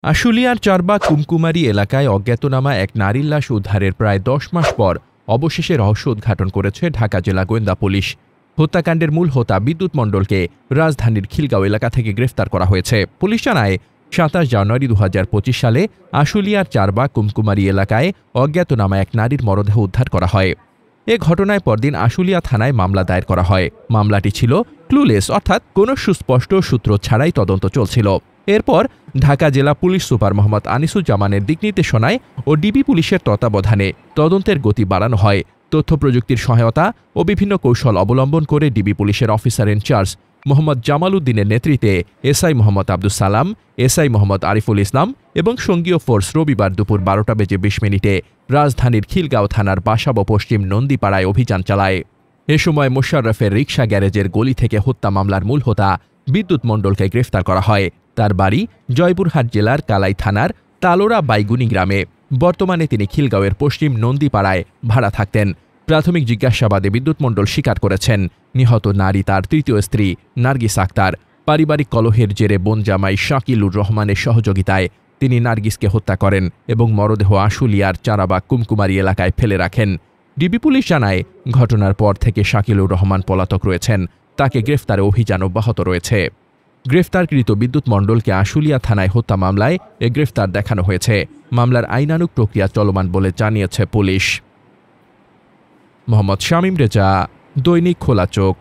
আশুলিয়ার চারবাগ কুমকুমারী এলাকায় অজ্ঞাতনামা এক নারীর লাশ উদ্ধারের প্রায় ১০ মাস পর অবশেষে রহস্য উদ্ঘাটন করেছে ঢাকা জেলা গোয়েন্দা পুলিশ। হত্যাকাণ্ডের মূল হোতা বিদ্যুৎ মণ্ডলকে রাজধানীর খিলগাঁও এলাকা থেকে গ্রেফতার করা হয়েছে। পুলিশ জানায়, ২৭ জানুয়ারি ২০২৫ সালে আশুলিয়ার চারবাগ কুমকুমারী এলাকায় অজ্ঞাতনামা এক নারীর মরদেহ উদ্ধার করা হয়। এ ঘটনায় পরদিন আশুলিয়া থানায় মামলা দায়ের করা হয়। মামলাটি ছিল ক্লুলেস, অর্থাৎ কোনো সুস্পষ্ট সূত্র ছাড়াই তদন্ত চলছিল। এরপর ঢাকা জেলা পুলিশ সুপার মোহাম্মদ আনিসুজ্জামানের দিক নির্দেশনায় ও ডিবি পুলিশের তত্ত্বাবধানে তদন্তের গতি বাড়ানো হয়। তথ্য প্রযুক্তির সহায়তা ও বিভিন্ন কৌশল অবলম্বন করে ডিবি পুলিশের অফিসার ইনচার্জ মোহাম্মদ জামাল উদ্দিনের নেতৃত্বে এসআই মোহাম্মদ আব্দুস সালাম, এসআই মোহাম্মদ আরিফুল ইসলাম এবং সঙ্গীয় ফোর্স রবিবার দুপুর ১২টা বেজে ২০ মিনিটে রাজধানীর খিলগাঁও থানার বাসাব পশ্চিম নন্দীপাড়ায় অভিযান চালায়। এ সময় মোশাররফের রিকশা গ্যারেজের গলি থেকে হত্যা মামলার মূল হোতা বিদ্যুৎ মণ্ডলকে গ্রেফতার করা হয়। তার বাড়ি জয়পুরহাট জেলার কালাই থানার তালোরা বাইগুনি গ্রামে। বর্তমানে তিনি খিলগাঁওয়ের পশ্চিম নন্দীপাড়ায় ভাড়া থাকতেন। প্রাথমিক জিজ্ঞাসাবাদে বিদ্যুৎ মণ্ডল স্বীকার করেছেন, নিহত নারী তার তৃতীয় স্ত্রী নার্গিস আক্তার। পারিবারিক কলহের জেরে বোন জামাই শাকিলুর রহমানের সহযোগিতায় তিনি নার্গিসকে হত্যা করেন এবং মরদেহ আশুলিয়ার চারাবাগ কুমকুমারী এলাকায় ফেলে রাখেন। ডিবি পুলিশ জানায়, ঘটনার পর থেকে শাকিলুর রহমান পলাতক রয়েছেন। তাকে গ্রেফতারে অভিযান অব্যাহত রয়েছে। গ্রেফতারকৃত বিদ্যুৎ মণ্ডলকে আশুলিয়া থানায় হত্যা মামলায় গ্রেফতার দেখানো হয়েছে। মামলার আইনানুগ প্রক্রিয়া চলমান বলে জানিয়েছে পুলিশ। মোহাম্মদ শামীম রেজা, দৈনিক খোলা চোখ।